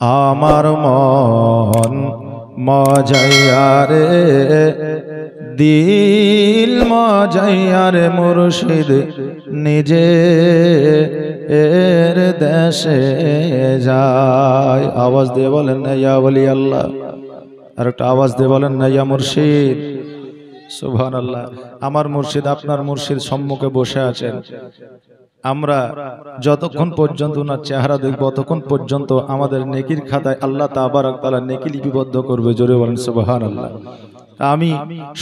আমার মন মজাইয়া রে দিল মজাইয়া রে মুর্শিদ নিজে এর দেশে যায়। আওয়াজ দিয়ে বলেন না ইয়া ওলি আল্লাহ, আর একটা আওয়াজ দিয়ে বলেন না ইয়া মুর্শিদ। সুবহানাল্লাহ। আমার মুর্শিদ আপনার মুর্শিদ সম্মুখে বসে আছেন। আমরা যতক্ষণ পর্যন্ত ওনার চেহারা দেখব ততক্ষণ পর্যন্ত আমাদের নেকির খাতায় আল্লাহ তাবারক তাআলা নেকি লিপিবদ্ধ করবে। জোরে বলেন সুবহানাল্লাহ। আমি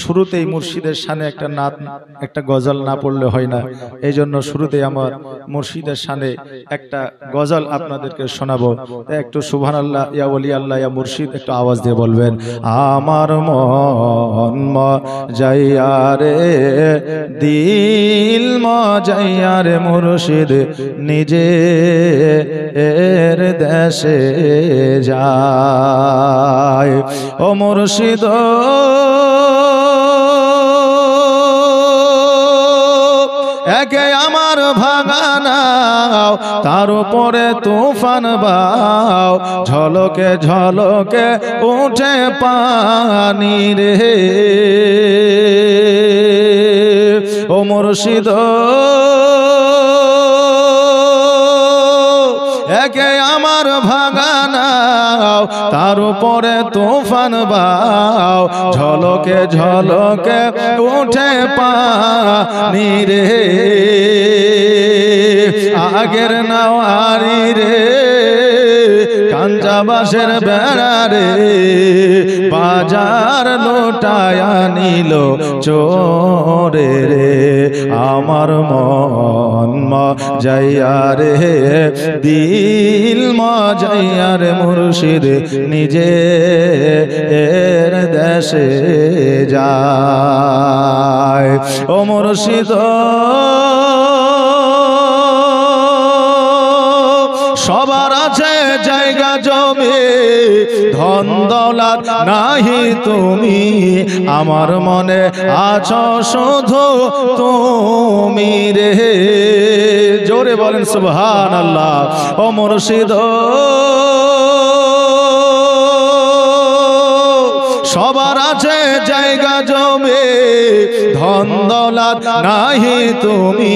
শুরুতেই মুর্শিদের শানে একটা গজল না পড়লে হয় না, এই জন্য শুরুতেই আমার মুর্শিদের শানে একটা গজল আপনাদেরকে শোনাবো। একটু সুবহানাল্লাহ ইয়া ওলি আল্লাহ ইয়া মুর্শিদ একটু আওয়াজ দিয়ে বলবেন। আমার মন মজাইয়া রে দিল মজাইয়া রে মুর্শিদ নিজে এর দেশে যায়। ও মুর্শিদ একে আমার ভাঙানাও, তার উপরে তুফান বাও, ঝলকে ঝলকে উঠে পানি রে। ও মুর্শিদ একে আমার ভাঙানাও, তার উপরে তুফান বাও, ঝলকে ঝলকে উঠে পানি রে। আগের নাওয়ারি রে কাঞ্চা বাঁশের বেড়া রে, বাজার লোটায়া নিল চোরে রে। আমার মন মজাইয়া রে দিল মজাইয়া রে মুর্শিদ নিজে এর দেশে যায়। ও মুর্শিদ সবার আছে জায়গা জমি ধন দৌলত নাহি তুমি, আমার মনে আছো শুধু তুমি রে। জোরে বলেন সুবহানাল্লাহ। ও মুর্শিদ সবার আছে জায়গা জমি ধন দৌলত নাহি তুমি,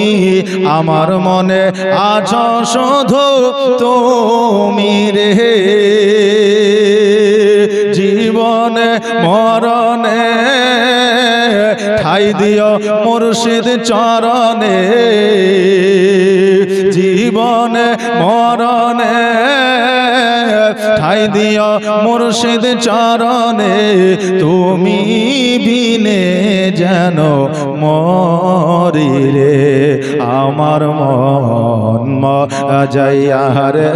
আমার মনে আছো শুধু তুমি রে। জীবনে মরণে ঠাই দিও মুর্শিদ চরণে, জীবনে মরণে ঠাই দিও মুর্শিদ চরণে, তুমি বিনে যেন মরি রে। আমার মন মজাইয়া রে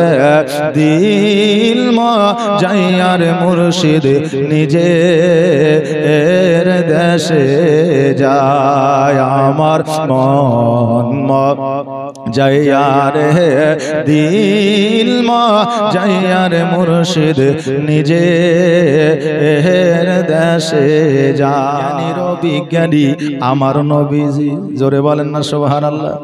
দিল মজাইয়া রে মুর্শিদ নিজে এর দেশে যায়। আমার মন মজাইয়া রে দিল মজাইয়া রে মুর্শিদ নিজে এর দেশে যায়। বিজ্ঞানী আমার নবীজি। জোরে বলেন না সুবহানাল্লাহ।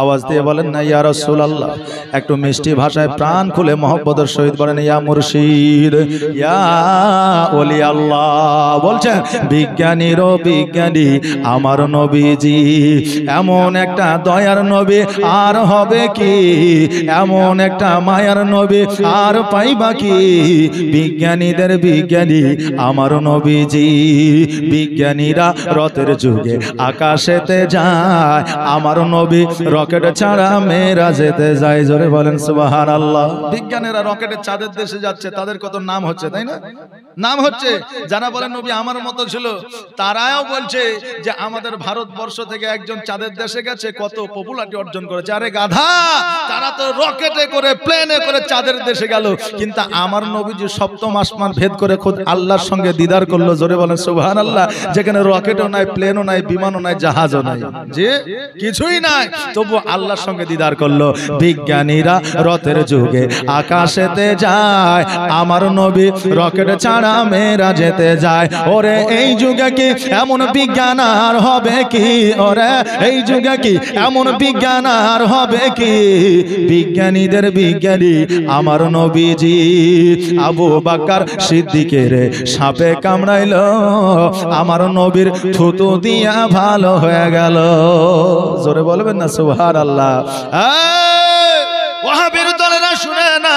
আওয়াজ দিয়ে বলেন না ইয়া রাসূলুল্লাহ। একটু মিষ্টি ভাষায় প্রাণ খুলে মহব্বতের সহিত বলেন ইয়া মুর্শিদ ইয়া ওলি আল্লাহ। বলছেন বিজ্ঞানীরও বিজ্ঞানী আমার নবীজি, এমন একটা দয়ার নবী আর হবে কি, এমন একটা মায়ার নবী আর পাইবা কি। বিজ্ঞানীদের বিজ্ঞানী আমার নবীজি, বিজ্ঞানীরা রথের যুগে আকাশেতে যায়, আমার নবী রকেট ছাড়া মেয়েরা যেতে যায়। জোরে বলেন সুবহানাল্লাহ। বিজ্ঞানীরা রকেটের চাঁদের দেশে যাচ্ছে, তাদের কত নাম হচ্ছে তাই না? নাম হচ্ছে। যারা বলেন নবী আমার মতো ছিল তারাও বলছে যে আমাদের ভারতবর্ষ থেকে একজন চাঁদের দেশে গেছে, কত পপুলারিটি অর্জন করেছে। আরে গাধা, তারা তো রকেটে করে প্লেনে করে চাঁদের দেশে গেল, কিন্তু আমার নবীজি সপ্তম আসমান ভেদ করে খোদ আল্লাহর সঙ্গে দিদার করলো। জোরে বলেন সুবহানাল্লাহ। যেখানে রকেটও নাই, প্লেনও নাই, বিমানও নাই, জাহাজও নাই, যে কিছুই নাই, তবু তবু আল্লাহর সঙ্গে দিদার করলো। বিজ্ঞানীরা রথের যুগে আকাশেতে যায়, আমার নবী রকেট ছাড়া মেয়েরা যেতে যায়। ওরে এই যুগে কি এমন বিজ্ঞান আর হবে কি? ওরে এই যুগে কি এমন বিজ্ঞান আর হবে কি? বিজ্ঞানীদের বিজ্ঞানী আমার নবীজি। আবু বকর সিদ্দিকের সাপে কামড়াইলো, আমার নবীর থুতু দিয়া ভালো হয়ে গেল। জোরে বলবেন না সুবহানাল্লাহ। ওয়াহাবীর দলেরা শুনে না,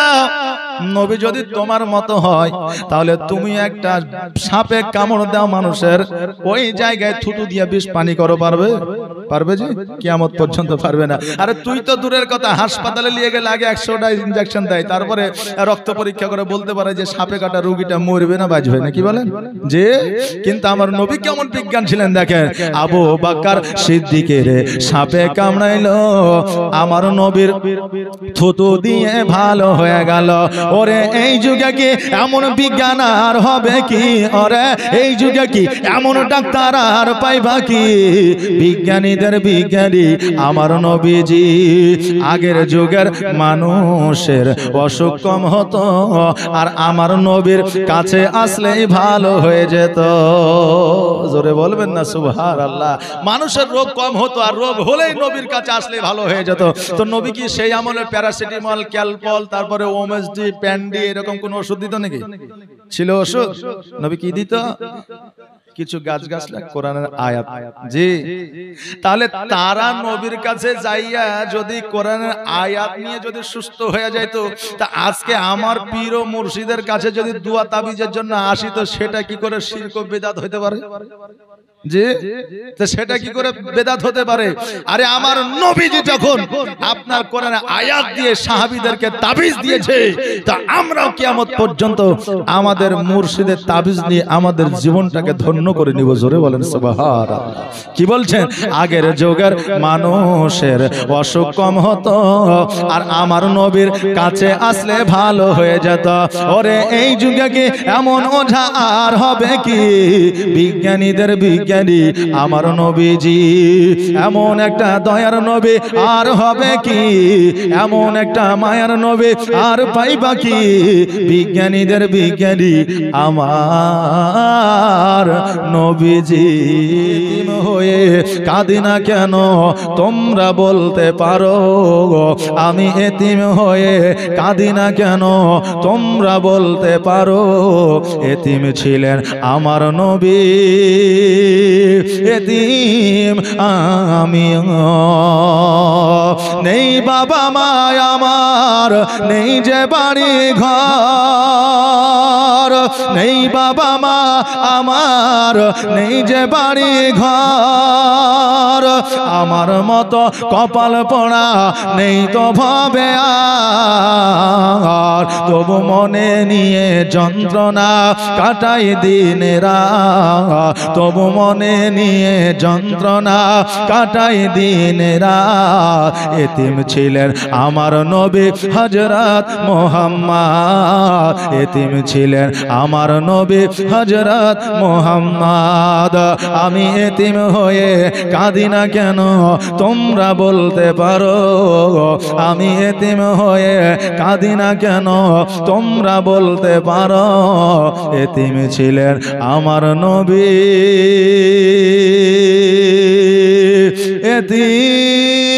নবী যদি তোমার মতো হয় তাহলে তুমি একটা সাপে কামড় দাও মানুষের, ওই জায়গায় থুতু দিয়ে বিষ পানি করো, পারবে? পারবে যে? কিয়ামত পর্যন্ত পারবে না। আরে তুই তো দূরের কথা, হাসপাতালে নিয়ে গেলে আগে 100টা ইনজেকশন দেয়, তারপরে রক্ত পরীক্ষা করে বলতে পারে যে সাপে কাটা রোগীটা মরবে না বাঁচবে না, কি বলেন? যে কিন্তু আমার নবী কেমন বিজ্ঞান ছিলেন দেখেন। আবু বকর সিদ্দিকের সাপে কামড়াইলো, আমার নবীর থুতু দিয়ে ভালো হয়ে গেল। ওরে এই যুগে কি এমন বিজ্ঞান আর হবে কি? ওরে এই যুগে কি এমন ডাক্তার আর পাইবা কি? বিজ্ঞানীদের বিজ্ঞানী আমার নবীজি। আগের যুগের মানুষের অসুখ কম হতো, আর আমার নবীর কাছে আসলেই ভালো হয়ে যেত। জোরে বলবেন না সুবহানাল্লাহ। মানুষের রোগ কম হতো, আর রোগ হলেই নবীর কাছে আসলেই ভালো হয়ে যেত। তো নবী কি সেই আমলে প্যারাসিটামল, ক্যালপল, তারপরে ওমেসডি, প্যান্ডি এরকম কোন ওষুধ দিত নাকি? ছিল ওষুধ? নবী কি দিত? কিছু গাছগাছলা, কোরআনের আয়াত। জি, তাহলে তারা নবীর কাছে যাইয়া যদি কোরআনের আয়াত নিয়ে যদি সুস্থ হয়ে যাইত, তা আজকে আমার পীর ও মুর্শিদের কাছে যদি দোয়া তাবিজের জন্য আসি, তো সেটা কি করে শিরক ও বিদআত হতে পারে? যে তো সেটা কি করে বেদাত হতে পারে? আরে আমার নবীজি যখন আপনার কোরআনের আয়াত দিয়ে সাহাবীদেরকে তাবিজ দিয়েছে, তা আমরাও কিয়ামত পর্যন্ত আমাদের মুর্শিদের তাবিজ নিয়ে আমাদের জীবনটাকে ধন্য করে নিব। জোরে বলেন সুবহানাল্লাহ। কি বলছেন? আগের যুগের মানুষের অসুখ কম হতো, আর আমার নবীর কাছে আসলে ভালো হয়ে যেত। ওরে এই যুগে কি এমন ওঝা আর হবে কি? বিজ্ঞানীদের বিজ্ঞানী আমার নবীজি। এমন একটা দয়ার নবী আর হবে কি? এমন একটা মায়ার নবী আর পাইবা কি? বিজ্ঞানীদের বিজ্ঞানী আমার নবীজি। এতিম হয়ে কাঁদি না কেন তোমরা বলতে পারো? আমি এতিম হয়ে কাঁদি না কেন তোমরা বলতে পারো? এতিম ছিলেন আমার নবী, এতিম আমিও। নেই বাবা মা আমার, নেই যে বাড়ি ঘর, নেই বাবা মা আমার, নেই যে বাড়ি ঘর। আমার মতো কপাল পোড়া নেই তো ভবে আর, তবু মনে নিয়ে যন্ত্রণা কাটাই দিন রাত, তবু মনে নিয়ে যন্ত্রণা কাটাই দিন রাত। এতিম ছিলেন আমার নবী হযরত মুহাম্মদ, এতিম ছিলেন আমার নবী হযরত মুহাম্মদ। আমি এতিম হয়ে কাঁদি না কেন তোমরা বলতে পারো? আমি এতিম হয়ে কাঁদি না কেন তোমরা বলতে পারো? এতিম ছিলেন আমার নবী, এতিম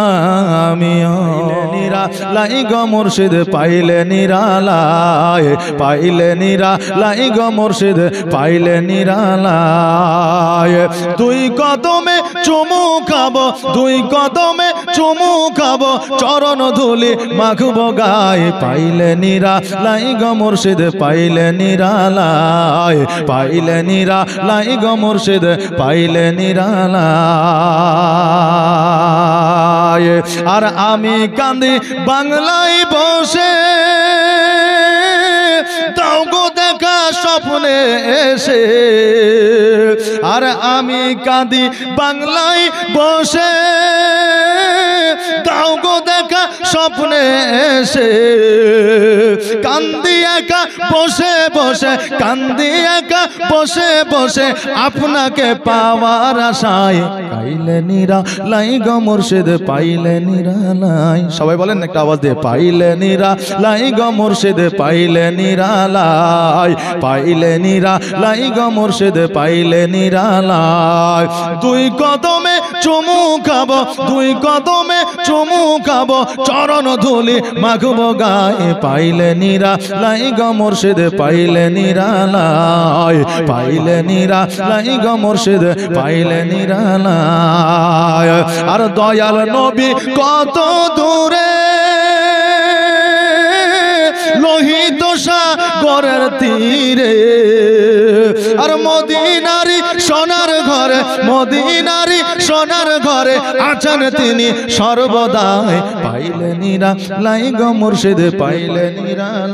আমিও। নিরালাই গো মুর্শিদ পাইলে নিরালায়, পাইলে নিরালাই গো মুর্শিদ পাইলে নিরালায়। দুই কদমে চুমু খাবো, দুই কদমে চুমু খাবো, চরণ ধুলি মাখবো গায়ে। পাইলে নিরালাই গো মুর্শিদ পাইলে নিরালায়, পাইলে নিরালাই গো মুর্শিদ পাইলে নিরালায়। আর আমি কান্দি বাংলায় বসে, দাও গো দেখা স্বপ্নে এসে। আর আমি কাঁদি বাংলায় বসে, দাও গো দেখা স্বপ্নে এসে। কান্দি একা বসে বসে, কান্দি একা বসে বসে আপনাকে পাওয়ার আশায়, পাইলে নিরালাই গো মুর্শিদ, পাইলে নিরালাই। সবাই বলেন একটা আওয়াজ দিয়ে, পাইলে নিরালাই গো মুর্শিদ, পাইলে নিরালাই, পাইলে নিরালাই গো মুর্শিদ, পাইলে নিরালাই। দুই কদমে চুমু খাবো, দুই কদমে চুমু খাবো, চরণ ধুলি মাখবো গায়ে, পাইলে নিরালাই গো মুর্শিদ, পাইলে নিরালাই, পাইলে নিরালাই গো মুর্শিদ, পাইলে নিরালাই। আর দয়াল নবী কত দূরে, লোহিত সাগরের তীরে, আর মদিনারি সোনার ঘরে, মদিনারি সোনার ঘরে আছেন তিনি সর্বদাই, পাইলে নিরালাই গো মুর্শিদ, পাইলে নিরালাই।